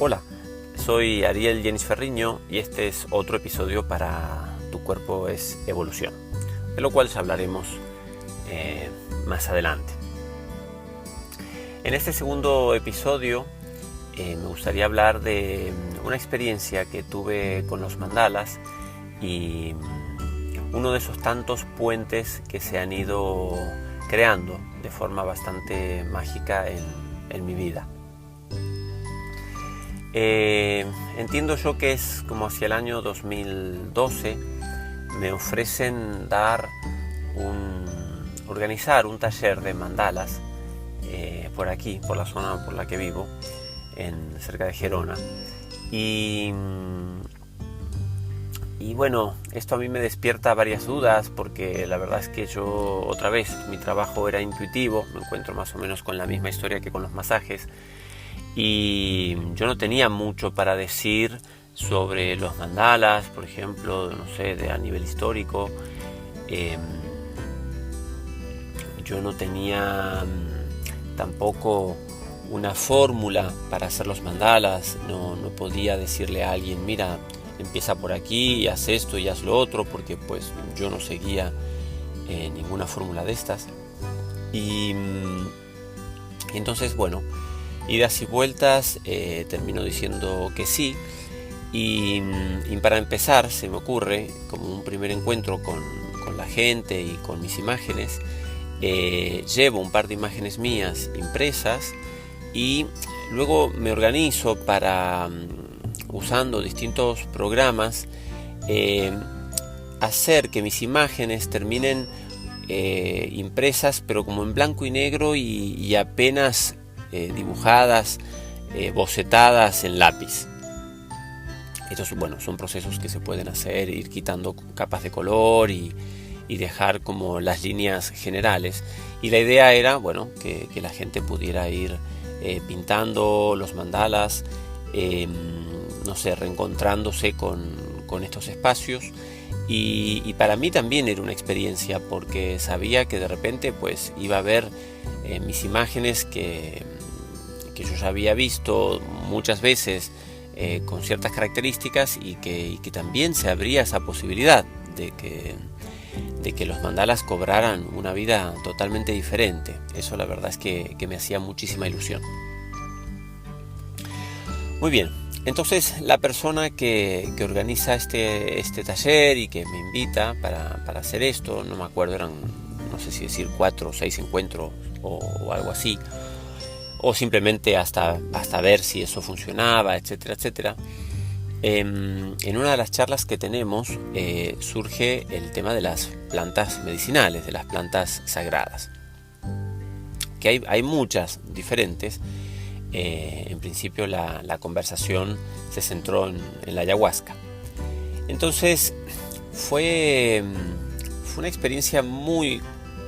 Hola, soy Ariel Yenis Ferriño y este es otro episodio para Tu cuerpo es evolución, de lo cual ya hablaremos más adelante. En este segundo episodio me gustaría hablar de una experiencia que tuve con los mandalas y uno de esos tantos puentes que se han ido creando de forma bastante mágica en mi vida. Entiendo yo que es como hacia el año 2012 me ofrecen organizar un taller de mandalas por aquí, por la zona por la que vivo, cerca de Gerona. Y bueno, esto a mí me despierta varias dudas porque la verdad es que yo, otra vez, mi trabajo era intuitivo, me encuentro más o menos con la misma historia que con los masajes. Y yo no tenía mucho para decir sobre los mandalas, por ejemplo, no sé, a nivel histórico. Yo no tenía tampoco una fórmula para hacer los mandalas. No podía decirle a alguien, mira, empieza por aquí, haz esto y haz lo otro, porque pues yo no seguía ninguna fórmula de estas. Y entonces, bueno, idas y vueltas, termino diciendo que sí. Y para empezar se me ocurre, como un primer encuentro con la gente y con mis imágenes, llevo un par de imágenes mías impresas y luego me organizo para, usando distintos programas, hacer que mis imágenes terminen impresas, pero como en blanco y negro y apenas dibujadas, bocetadas en lápiz. Estos, bueno, son procesos que se pueden hacer, ir quitando capas de color y dejar como las líneas generales. Y la idea era, bueno, que la gente pudiera ir pintando los mandalas, no sé, reencontrándose con estos espacios. Y para mí también era una experiencia porque sabía que de repente pues iba a ver mis imágenes que yo ya había visto muchas veces con ciertas características y que también se abría esa posibilidad de que los mandalas cobraran una vida totalmente diferente. Eso la verdad es que me hacía muchísima ilusión. Muy bien, entonces la persona que organiza este taller y que me invita para hacer esto, no me acuerdo, eran, no sé si decir 4 o 6 encuentros o algo así, o simplemente hasta ver si eso funcionaba, etcétera, etcétera. En una de las charlas que tenemos surge el tema de las plantas medicinales, de las plantas sagradas, que hay muchas diferentes. En principio la conversación se centró en la ayahuasca. Entonces fue una experiencia muy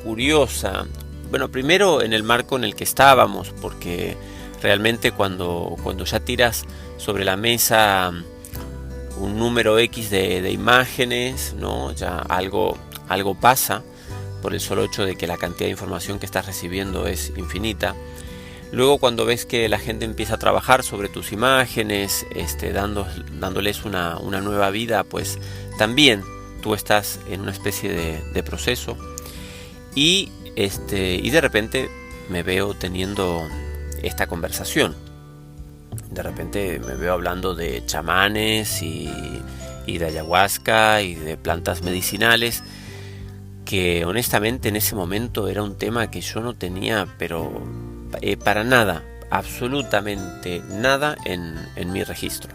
curiosa. Bueno, primero en el marco en el que estábamos, porque realmente cuando ya tiras sobre la mesa un número X de imágenes, ¿no? Ya algo pasa por el solo hecho de que la cantidad de información que estás recibiendo es infinita. Luego cuando ves que la gente empieza a trabajar sobre tus imágenes, dándoles una nueva vida, pues también tú estás en una especie de proceso. Y de repente me veo teniendo esta conversación. De repente me veo hablando de chamanes y de ayahuasca y de plantas medicinales, que honestamente en ese momento era un tema que yo no tenía, pero para nada, absolutamente nada en mi registro.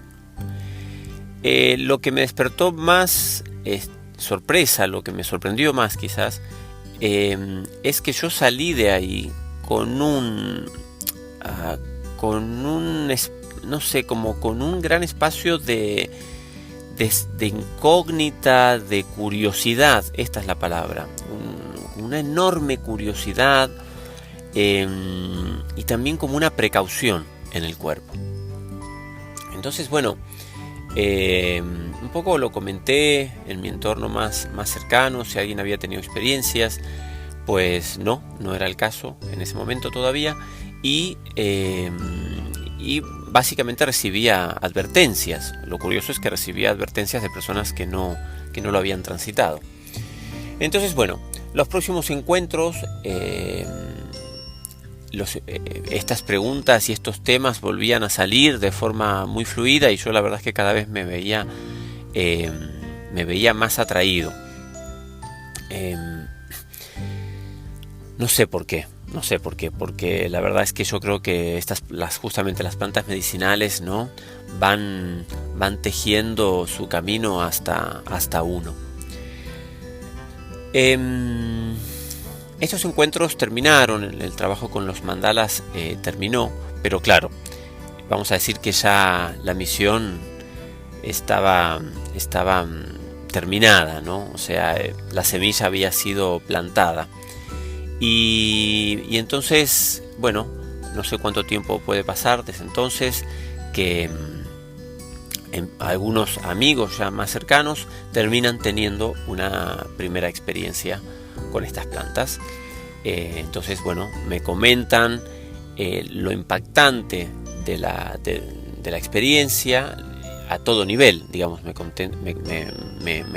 Lo que me despertó más sorpresa, lo que me sorprendió más quizás, es que yo salí de ahí con un no sé, como con un gran espacio de incógnita, de curiosidad. Esta es la palabra, una enorme curiosidad, y también como una precaución en el cuerpo. Entonces, bueno, un poco lo comenté en mi entorno más cercano, si alguien había tenido experiencias. Pues no era el caso en ese momento todavía. Y básicamente recibía advertencias. Lo curioso es que recibía advertencias de personas que no lo habían transitado. Entonces, bueno, los próximos encuentros, estas preguntas y estos temas volvían a salir de forma muy fluida, y yo la verdad es que cada vez me veía más atraído. No sé por qué, porque la verdad es que yo creo que justamente las plantas medicinales, ¿no?, van tejiendo su camino hasta uno. Estos encuentros terminaron, el trabajo con los mandalas terminó, pero claro, vamos a decir que ya la misión estaba terminada, ¿no? O sea, la semilla había sido plantada. Y entonces, bueno, no sé cuánto tiempo puede pasar desde entonces que algunos amigos ya más cercanos terminan teniendo una primera experiencia con estas plantas. Entonces, bueno, me comentan lo impactante de la experiencia a todo nivel, digamos. Me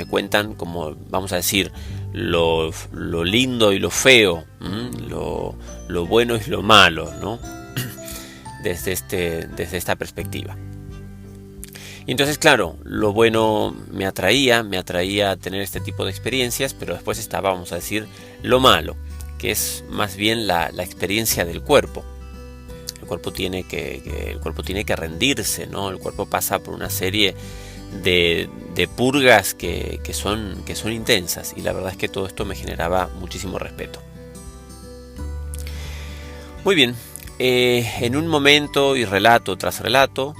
cuentan, como vamos a decir, lo lindo y lo feo, lo bueno y lo malo, ¿no? desde esta perspectiva. Y entonces, claro, lo bueno me atraía a tener este tipo de experiencias, pero después estaba, vamos a decir, lo malo, que es más bien la experiencia del cuerpo. El cuerpo tiene que rendirse, ¿no? El cuerpo pasa por una serie de purgas que son intensas, y la verdad es que todo esto me generaba muchísimo respeto. Muy bien, en un momento y relato tras relato,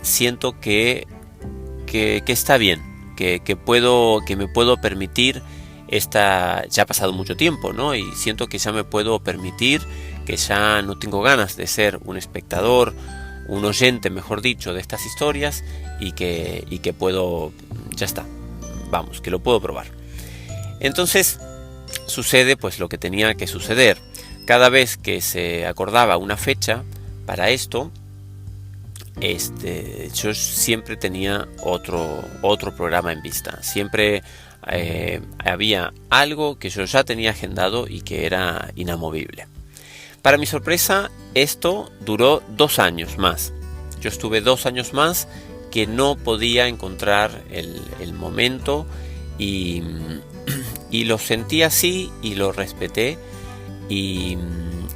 siento que está bien, que me puedo permitir ya ha pasado mucho tiempo, ¿no? Y siento que ya me puedo permitir, que ya no tengo ganas de ser un espectador, un oyente, mejor dicho, de estas historias, y que puedo, ya está, vamos, que lo puedo probar. Entonces sucede pues lo que tenía que suceder. Cada vez que se acordaba una fecha para esto, yo siempre tenía otro programa en vista. Siempre había algo que yo ya tenía agendado y que era inamovible. Para mi sorpresa, esto duró 2 años más. Yo estuve 2 años más que no podía encontrar el momento, y lo sentí así y lo respeté, y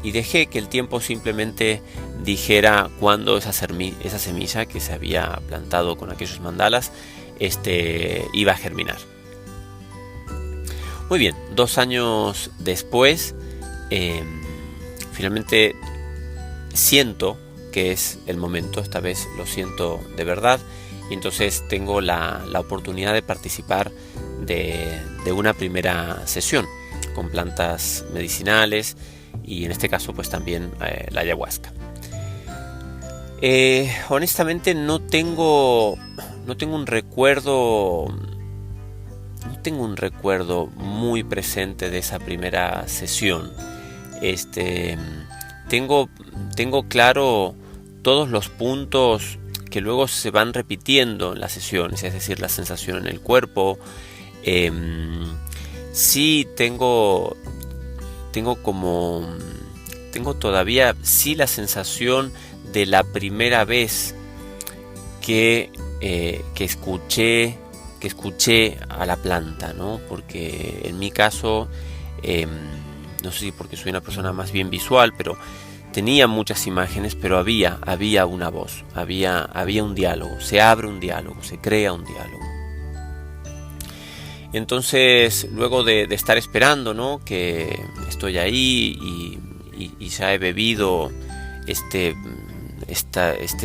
dejé que el tiempo simplemente dijera cuándo esa semilla que se había plantado con aquellos mandalas iba a germinar. Muy bien, 2 años después, finalmente siento que es el momento. Esta vez lo siento de verdad, y entonces tengo la oportunidad de participar de una primera sesión con plantas medicinales, y en este caso pues también la ayahuasca. Honestamente no tengo un recuerdo muy presente de esa primera sesión. Tengo claro todos los puntos que luego se van repitiendo en las sesiones, es decir, la sensación en el cuerpo. Sí tengo todavía la sensación de la primera vez que escuché a la planta, ¿no? Porque en mi caso, no sé si porque soy una persona más bien visual, pero tenía muchas imágenes, pero había una voz, había un diálogo, se abre un diálogo, se crea un diálogo. Entonces, luego de estar esperando, ¿no?, que estoy ahí y ya he bebido este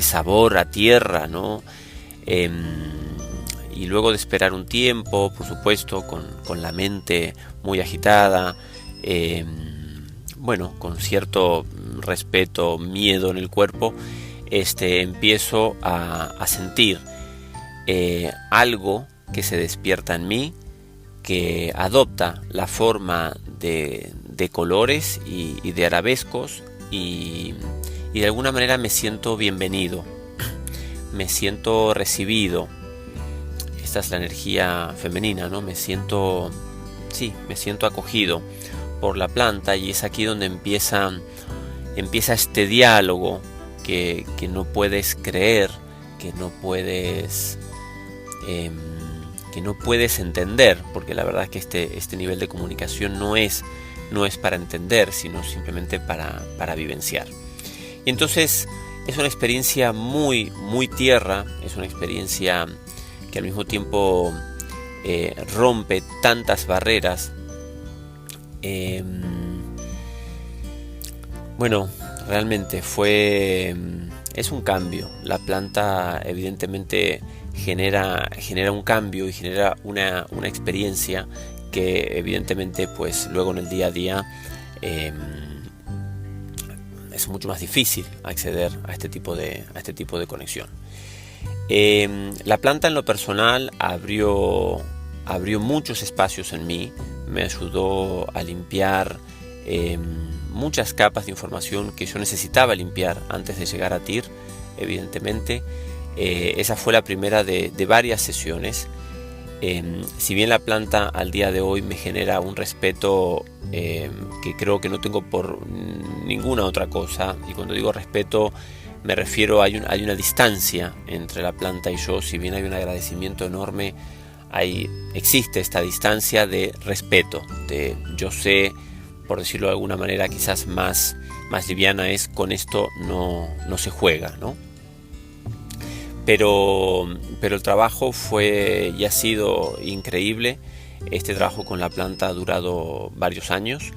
sabor a tierra, ¿no? Y luego de esperar un tiempo, por supuesto, con la mente muy agitada, con cierto respeto, miedo en el cuerpo, empiezo a sentir algo que se despierta en mí, que adopta la forma de colores y de arabescos, y y de alguna manera me siento bienvenido, me siento recibido. Esta es la energía femenina, ¿no? Me siento acogido por la planta, y es aquí donde empieza este diálogo que no puedes creer, que no puedes entender, porque la verdad es que este nivel de comunicación no es para entender, sino simplemente para vivenciar. Y entonces es una experiencia muy, muy tierra, es una experiencia que al mismo tiempo rompe tantas barreras. Bueno, realmente es un cambio. La planta evidentemente genera un cambio y genera una experiencia que evidentemente pues luego en el día a día es mucho más difícil acceder a este tipo de conexión. La planta en lo personal abrió muchos espacios en mí, me ayudó a limpiar muchas capas de información que yo necesitaba limpiar antes de llegar a TIR, evidentemente. Esa fue la primera de varias sesiones. Si bien la planta al día de hoy me genera un respeto que creo que no tengo por ninguna otra cosa, y cuando digo respeto me refiero hay una distancia entre la planta y yo. Si bien hay un agradecimiento enorme, existe esta distancia de respeto, de yo sé, por decirlo de alguna manera quizás más liviana, es con esto no se juega, ¿no? Pero el trabajo fue y ha sido increíble. Este trabajo con la planta ha durado varios años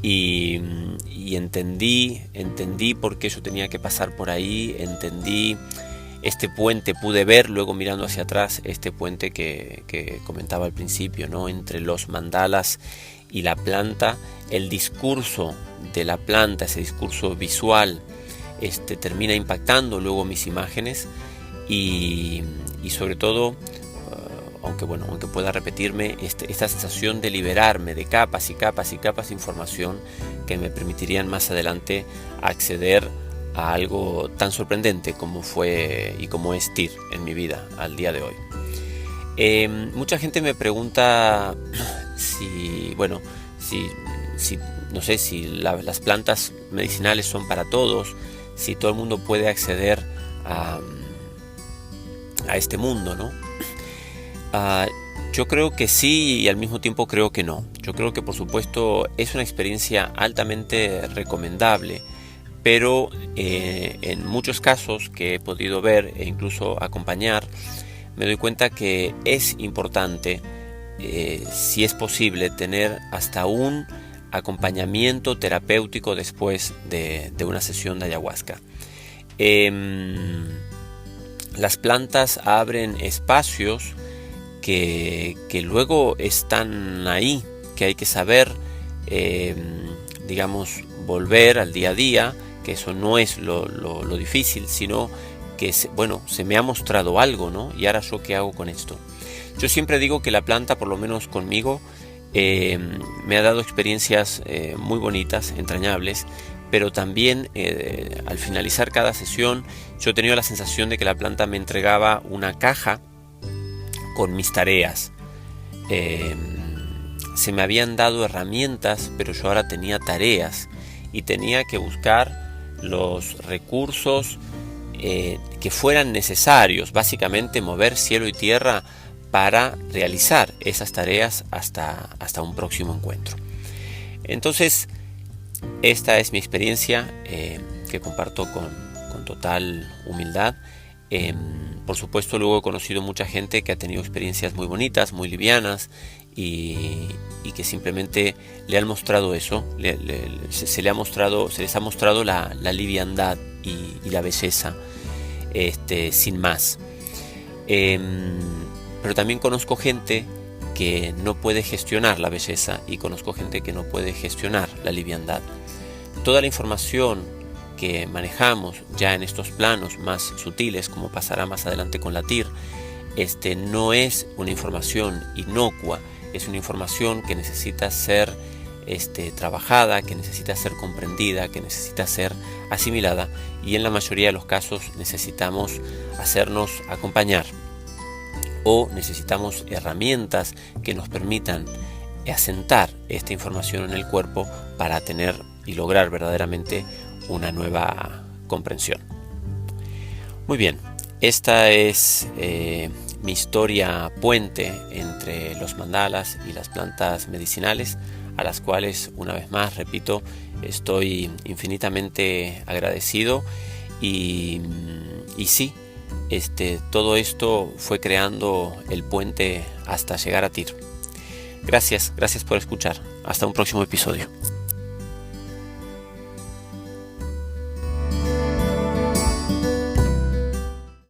y entendí por qué yo tenía que pasar por ahí, entendí este puente, pude ver luego mirando hacia atrás este puente que comentaba al principio, ¿no? Entre los mandalas y la planta, el discurso de la planta, ese discurso visual, termina impactando luego mis imágenes. Y sobre todo, aunque pueda repetirme, esta sensación de liberarme de capas y capas y capas de información que me permitirían más adelante acceder a algo tan sorprendente como fue y como es TIR en mi vida al día de hoy. Mucha gente me pregunta si no sé, si las plantas medicinales son para todos, si todo el mundo puede acceder a este mundo, ¿no? Yo creo que sí, y al mismo tiempo creo que no. Yo creo que por supuesto es una experiencia altamente recomendable, pero en muchos casos que he podido ver e incluso acompañar, me doy cuenta que es importante, si es posible, tener hasta un acompañamiento terapéutico después de una sesión de ayahuasca. Las plantas abren espacios que luego están ahí, que hay que saber, volver al día a día, que eso no es lo difícil, sino que se me ha mostrado algo, ¿no? Y ahora yo qué hago con esto. Yo siempre digo que la planta, por lo menos conmigo, me ha dado experiencias muy bonitas, entrañables, pero también al finalizar cada sesión yo he tenido la sensación de que la planta me entregaba una caja con mis tareas. Se me habían dado herramientas, pero yo ahora tenía tareas y tenía que buscar los recursos que fueran necesarios, básicamente mover cielo y tierra para realizar esas tareas hasta un próximo encuentro. Entonces, esta es mi experiencia que comparto con total humildad. Por supuesto, luego he conocido mucha gente que ha tenido experiencias muy bonitas, muy livianas, y que simplemente le han mostrado eso, se les ha mostrado la liviandad y la belleza, sin más. Pero también conozco gente que no puede gestionar la belleza, y conozco gente que no puede gestionar la liviandad. Toda la información que manejamos ya en estos planos más sutiles, como pasará más adelante con la TIR, no es una información inocua, es una información que necesita ser trabajada, que necesita ser comprendida, que necesita ser asimilada, y en la mayoría de los casos necesitamos hacernos acompañar o necesitamos herramientas que nos permitan asentar esta información en el cuerpo para tener y lograr verdaderamente una nueva comprensión. Muy bien, esta es mi historia puente entre los mandalas y las plantas medicinales, a las cuales, una vez más, repito, estoy infinitamente agradecido y sí, todo esto fue creando el puente hasta llegar a ti. Gracias por escuchar. Hasta un próximo episodio.